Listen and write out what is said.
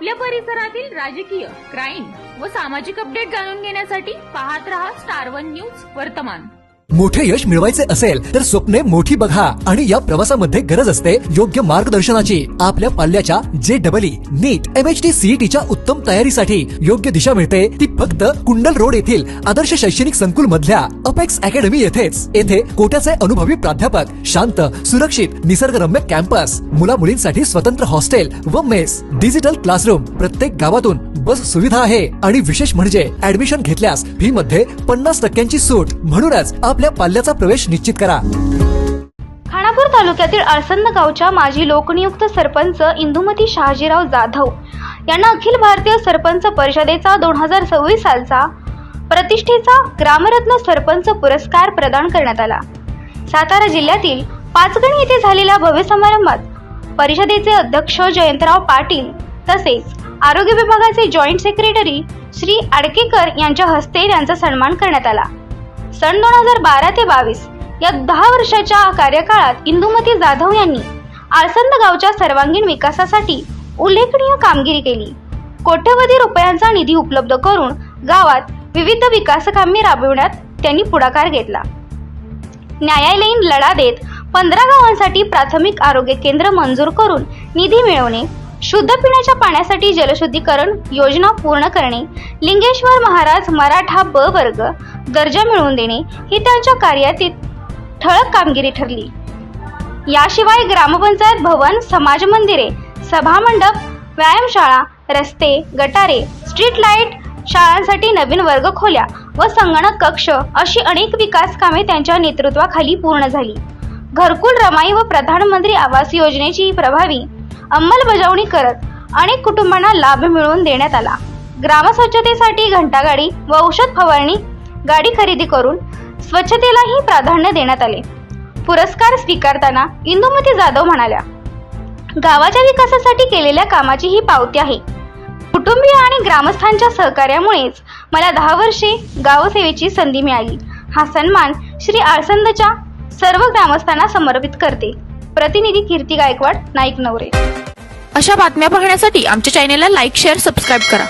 आपल्या परिसरातील राजकीय, क्राईम व सामाजिक अपडेट जाणून घेण्यासाठी पाहत रहा स्टार1 न्यूज वर्तमान। मोठे यश मिळवायचे असेल तर स्वप्ने मोठी बघा आणि या प्रवासामध्ये गरज असते योग्य मार्गदर्शनाची। आपल्या पाल्याच्या JEE, नीट, MHT, CETच्या उत्तम तयारीसाठी योग्य दिशा मिळते ती फक्त कुंडल रोड येथील आदर्श शैक्षणिक संकुल मधल्या अपेक्स अकॅडमी येथेच। येथे कोट्याचे अनुभवी प्राध्यापक, शांत, सुरक्षित, निसर्गरम्य कॅम्पस, मुला मुलींसाठी स्वतंत्र हॉस्टेल व मेस, डिजिटल क्लासरूम, प्रत्येक गावातून बस सुविधा आहे आणि विशेष म्हणजे ऍडमिशन घेतल्यास फी मध्ये 50% सूट। म्हणूनच आपल्या पाल्याचा प्रवेश निश्चित करा। खानापूर तालुक्यातील अळसंद गावच्या माजी लोकनियुक्त सरपंच इंदुमती शहाजीराव जाधव यांना अखिल भारतीय सरपंच परिषदेचा 2026 सालचा प्रतिष्ठेचा ग्रामरत्न सरपंच पुरस्कार प्रदान करण्यात आला। सातारा जिल्ह्यातील पाचगणी येथे झालेल्या भव्य समारंभात परिषदेचे अध्यक्ष जयंतराव पाटील तसेच आरोग्य विभागाचे जॉईंट सेक्रेटरी श्री आडकेकर यांच्या हस्ते त्यांचा सन्मान करण्यात आला। सन 2012 ते 22 या 10 वर्षाच्या कार्यकाळात इंदुमती जाधव यांनी आळसंद गावच्या सर्वांगीण विकासासाठी उल्लेखनीय कामगिरी केली। कोट्यवधी रुपयांचा निधी उपलब्ध करून गावात विविध विकास कामे राबविण्यात त्यांनी पुढाकार घेतला। न्यायालयीन लढा देत 15 गावांसाठी प्राथमिक आरोग्य केंद्र मंजूर करून निधी मिळवणे, शुद्ध पिण्याच्या पाण्यासाठी जलशुद्धीकरण योजना पूर्ण करणे, लिंगेश्वर महाराज मराठा ब वर्ग दर्जा मिळवून देणे ही त्यांच्या कार्यातील ठळक कामगिरी ठरली। याशिवाय ग्रामपंचायत भवन, समाज मंदिरे, सभा मंडप, व्यायामशाळा, रस्ते, गटारे, स्ट्रीट लाईट, शाळांसाठी नवीन वर्ग खोल्या व संगणक कक्ष अशी अनेक विकास कामे त्यांच्या नेतृत्वाखाली पूर्ण झाली। घरकुल, रमाई व प्रधानमंत्री आवास योजनेची प्रभावी अंमलबजावणी करत अनेक कुटुंबांना लाभ मिळवून देण्यात आला। ग्रामस्वच्छतेसाठी घंटागाडी व औषध फवारणी गाडी खरेदी करून स्वच्छतेलाही प्राधान्य देण्यात आले। पुरस्कार स्वीकारताना इंदुमती जाधव म्हणाल्या, गावाच्या विकासासाठी केलेल्या कामाची ही पावती आहे। कुटुंबीय आणि ग्रामस्थांच्या सहकार्यामुळेच मला 10 वर्षे गावसेवेची संधी मिळाली। हा सन्मान श्री आळसंदच्या सर्व ग्रामस्थांना समर्पित करते। प्रतिनिधी कीर्ती गायकवाड, नाईक नवरे। अशा बातम्या पाहण्यासाठी आमच्या चॅनेलला लाईक, शेअर, सबस्क्राईब करा।